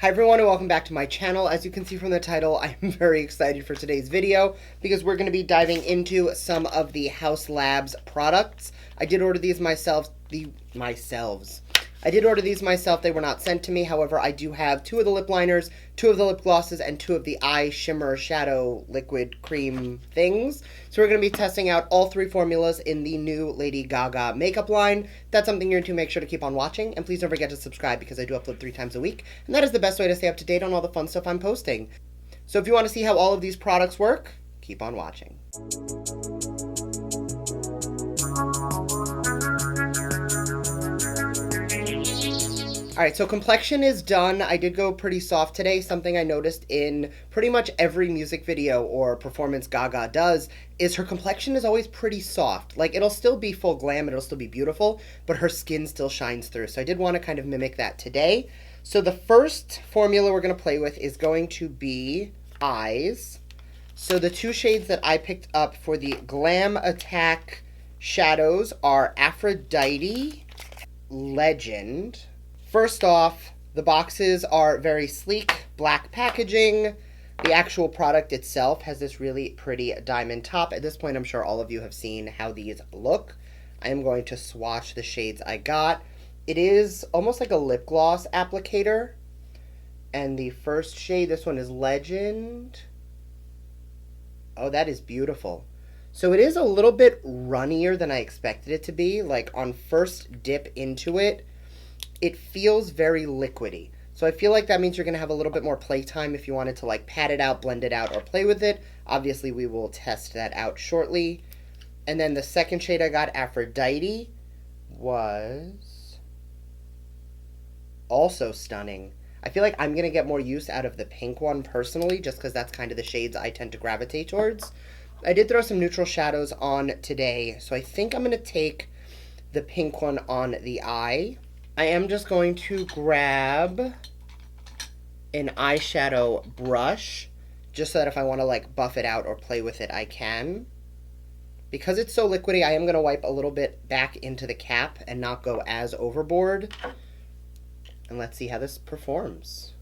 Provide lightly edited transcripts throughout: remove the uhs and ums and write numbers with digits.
Hi everyone and welcome back to my channel. As you can see from the title, I'm very excited for today's video because we're going to be diving into some of the Haus Labs products. I did order these myself. I did order these myself. They were not sent to me. However, I do have 2 of the lip liners, 2 of the lip glosses, and 2 of the eye shimmer shadow liquid cream things. So we're going to be testing out all 3 formulas in the new Lady Gaga makeup line. If that's something you're into, make sure to keep on watching. And please don't forget to subscribe because I do upload 3 times a week. And that is the best way to stay up to date on all the fun stuff I'm posting. So if you want to see how all of these products work, keep on watching. Alright, so complexion is done. I did go pretty soft today. Something I noticed in pretty much every music video or performance Gaga does is her complexion is always pretty soft. Like, it'll still be full glam, it'll still be beautiful, but her skin still shines through. So I did want to kind of mimic that today. So the first formula we're going to play with is going to be eyes. So the 2 shades that I picked up for the Glam Attack shadows are Aphrodite, Legend. First off, the boxes are very sleek, black packaging. The actual product itself has this really pretty diamond top. At this point, I'm sure all of you have seen how these look. I am going to swatch the shades I got. It is almost like a lip gloss applicator. And the first shade, this one is Legend. Oh, that is beautiful. So it is a little bit runnier than I expected it to be. Like, on first dip into it, it feels very liquidy. So I feel like that means you're going to have a little bit more playtime if you wanted to like pat it out, blend it out, or play with it. Obviously, we will test that out shortly. And then the second shade I got, Aphrodite, was also stunning. I feel like I'm going to get more use out of the pink one personally, just because that's kind of the shades I tend to gravitate towards. I did throw some neutral shadows on today, so I think I'm going to take the pink one on the eye. I am just going to grab an eyeshadow brush, just so that if I want to like buff it out or play with it, I can. Because it's so liquidy, I am going to wipe a little bit back into the cap and not go as overboard. And let's see how this performs.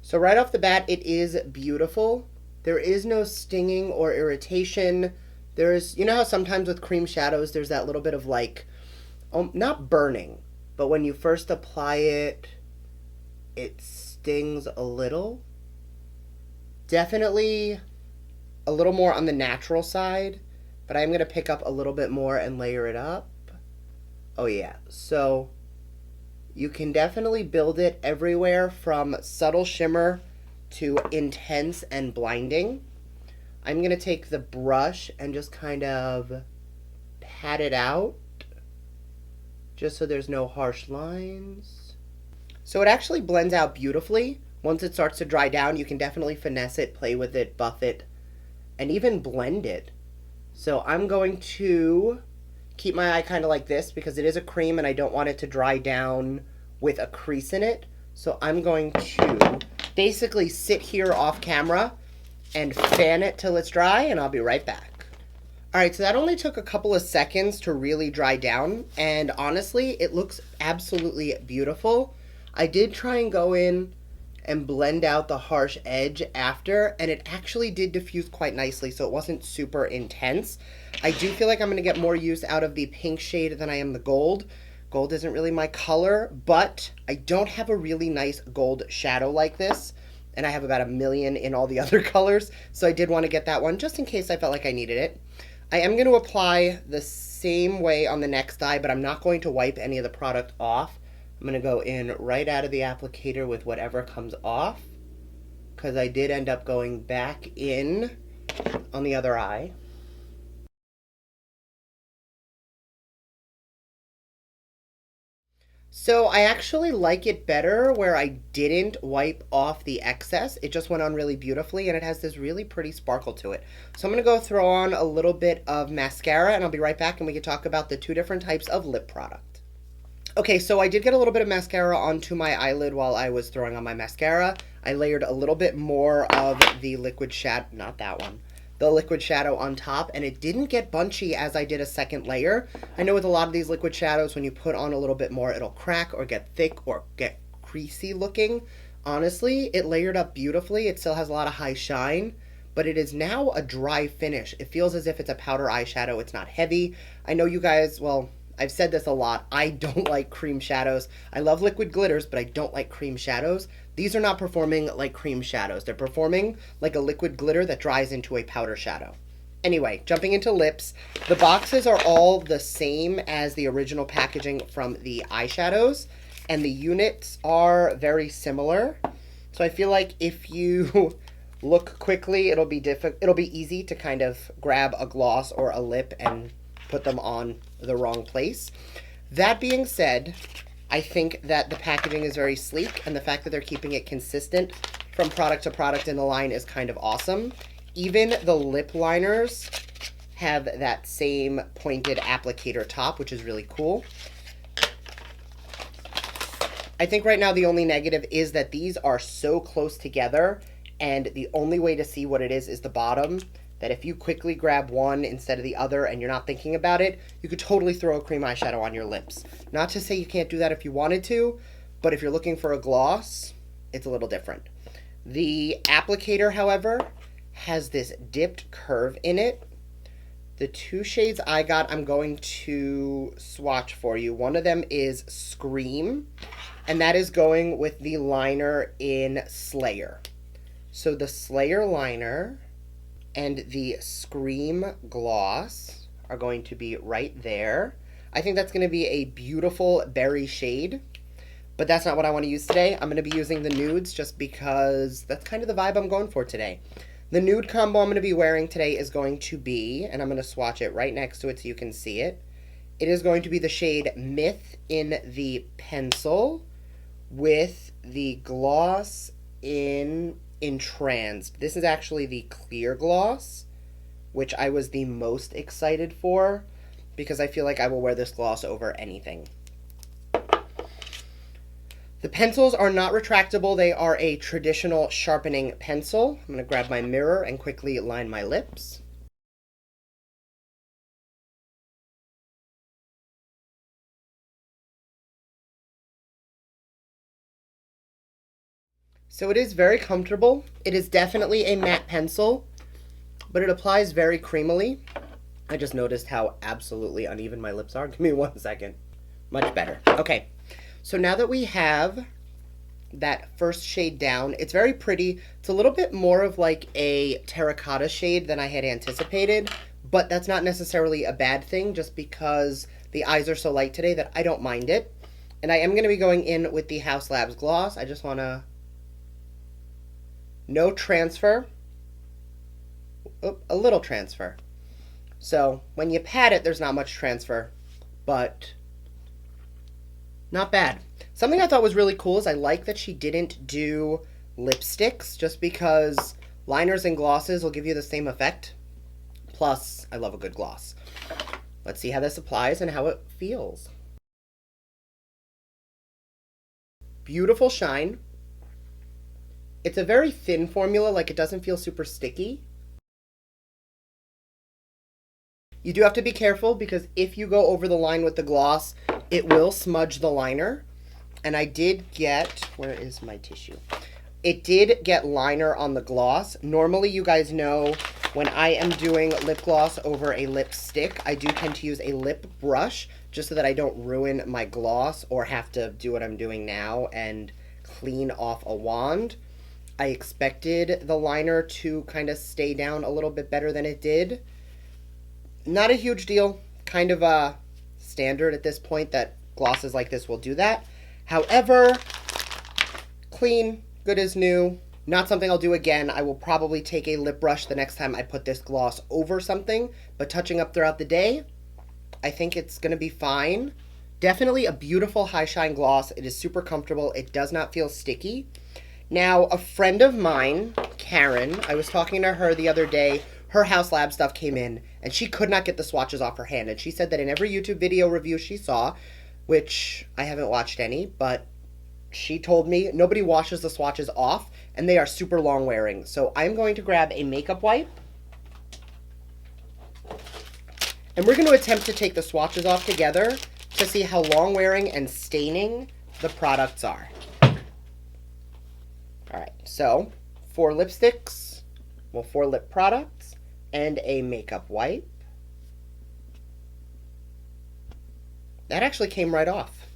So right off the bat, it is beautiful. There is no stinging or irritation. There's, you know how sometimes with cream shadows, there's that little bit of like, not burning, but when you first apply it, it stings a little. Definitely a little more on the natural side, but I'm going to pick up a little bit more and layer it up. Oh yeah, so you can definitely build it everywhere from subtle shimmer to intense and blinding. I'm going to take the brush and just kind of pat it out, just so there's no harsh lines. So it actually blends out beautifully. Once it starts to dry down, you can definitely finesse it, play with it, buff it, and even blend it. So I'm going to keep my eye kind of like this because it is a cream and I don't want it to dry down with a crease in it. So I'm going to basically sit here off camera and fan it till it's dry, and I'll be right back. Alright, so that only took a couple of seconds to really dry down, and honestly, it looks absolutely beautiful. I did try and go in and blend out the harsh edge after, and it actually did diffuse quite nicely, so it wasn't super intense. I do feel like I'm going to get more use out of the pink shade than I am the gold. Gold isn't really my color, but I don't have a really nice gold shadow like this, and I have about 1 million in all the other colors, so I did want to get that one just in case I felt like I needed it. I am going to apply the same way on the next eye, but I'm not going to wipe any of the product off. I'm going to go in right out of the applicator with whatever comes off, because I did end up going back in on the other eye. So I actually like it better where I didn't wipe off the excess. It just went on really beautifully, and it has this really pretty sparkle to it. So I'm going to go throw on a little bit of mascara, and I'll be right back, and we can talk about the 2 different types of lip product. Okay, so I did get a little bit of mascara onto my eyelid while I was throwing on my mascara. I layered a little bit more of the liquid shadow, not that one, the liquid shadow on top, and it didn't get bunchy as I did a second layer. I know with a lot of these liquid shadows, when you put on a little bit more, it'll crack or get thick or get creasy looking. Honestly, it layered up beautifully. It still has a lot of high shine, but it is now a dry finish. It feels as if it's a powder eyeshadow. It's not heavy. I know you guys, well, I've said this a lot. I don't like cream shadows. I love liquid glitters, but I don't like cream shadows. These are not performing like cream shadows. They're performing like a liquid glitter that dries into a powder shadow. Anyway, jumping into lips, the boxes are all the same as the original packaging from the eyeshadows, and the units are very similar. So I feel like if you look quickly, it'll be easy to kind of grab a gloss or a lip and put them on the wrong place. That being said, I think that the packaging is very sleek, and the fact that they're keeping it consistent from product to product in the line is kind of awesome. Even the lip liners have that same pointed applicator top, which is really cool. I think right now the only negative is that these are so close together, and the only way to see what it is the bottom, that if you quickly grab one instead of the other and you're not thinking about it, you could totally throw a cream eyeshadow on your lips. Not to say you can't do that if you wanted to, but if you're looking for a gloss, it's a little different. The applicator, however, has this dipped curve in it. The two shades I got, I'm going to swatch for you. One of them is Scream, and that is going with the liner in Slayer. So the Slayer liner and the Scream gloss are going to be right there. I think that's going to be a beautiful berry shade, but that's not what I want to use today. I'm going to be using the nudes just because that's kind of the vibe I'm going for today. The nude combo I'm going to be wearing today is going to be, and I'm going to swatch it right next to it so you can see it. It is going to be the shade Myth in the pencil with the gloss in Entranced. This is actually the clear gloss, which I was the most excited for because I feel like I will wear this gloss over anything. The pencils are not retractable. They are a traditional sharpening pencil. I'm going to grab my mirror and quickly line my lips. So it is very comfortable. It is definitely a matte pencil, but it applies very creamily. I just noticed how absolutely uneven my lips are. Give me 1 second. Much better. Okay, so now that we have that first shade down, it's very pretty. It's a little bit more of like a terracotta shade than I had anticipated, but that's not necessarily a bad thing just because the eyes are so light today that I don't mind it. And I am going to be going in with the Haus Labs gloss. I just want to... No transfer. Oh, a little transfer. So when you pat it, there's not much transfer, but not bad. Something I thought was really cool is I like that she didn't do lipsticks just because liners and glosses will give you the same effect. Plus, I love a good gloss. Let's see how this applies and how it feels. Beautiful shine. It's a very thin formula, like it doesn't feel super sticky. You do have to be careful because if you go over the line with the gloss, it will smudge the liner. And I did get, where is my tissue? It did get liner on the gloss. Normally, you guys know when I am doing lip gloss over a lipstick, I do tend to use a lip brush just so that I don't ruin my gloss or have to do what I'm doing now and clean off a wand. I expected the liner to kind of stay down a little bit better than it did. Not a huge deal. Kind of a standard at this point that glosses like this will do that. However, clean, good as new. Not something I'll do again. I will probably take a lip brush the next time I put this gloss over something. But touching up throughout the day, I think it's going to be fine. Definitely a beautiful high shine gloss. It is super comfortable. It does not feel sticky. Now, a friend of mine, Karen, I was talking to her the other day. Her Haus Lab stuff came in, and she could not get the swatches off her hand. And she said that in every YouTube video review she saw, which I haven't watched any, but she told me nobody washes the swatches off, and they are super long wearing. So I'm going to grab a makeup wipe, and we're going to attempt to take the swatches off together to see how long wearing and staining the products are. All right, so 4 lipsticks, well, 4 lip products, and a makeup wipe. That actually came right off.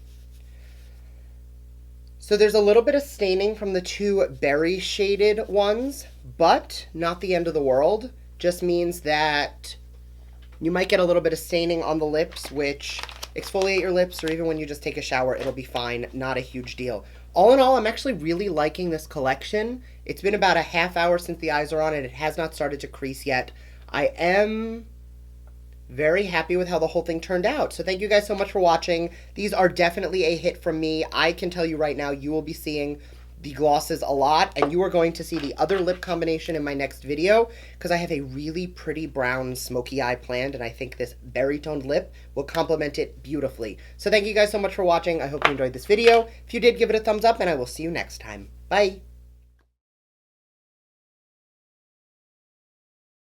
So there's a little bit of staining from the 2 berry shaded ones, but not the end of the world. Just means that you might get a little bit of staining on the lips, which exfoliate your lips, or even when you just take a shower, it'll be fine. Not a huge deal. All in all, I'm actually really liking this collection. It's been about a half hour since the eyes are on, and it has not started to crease yet. I am very happy with how the whole thing turned out. So thank you guys so much for watching. These are definitely a hit from me. I can tell you right now, you will be seeing the glosses a lot, and you are going to see the other lip combination in my next video, because I have a really pretty brown smoky eye planned, and I think this berry toned lip will complement it beautifully. So thank you guys so much for watching. I hope you enjoyed this video. If you did, give it a thumbs up, and I will see you next time. Bye!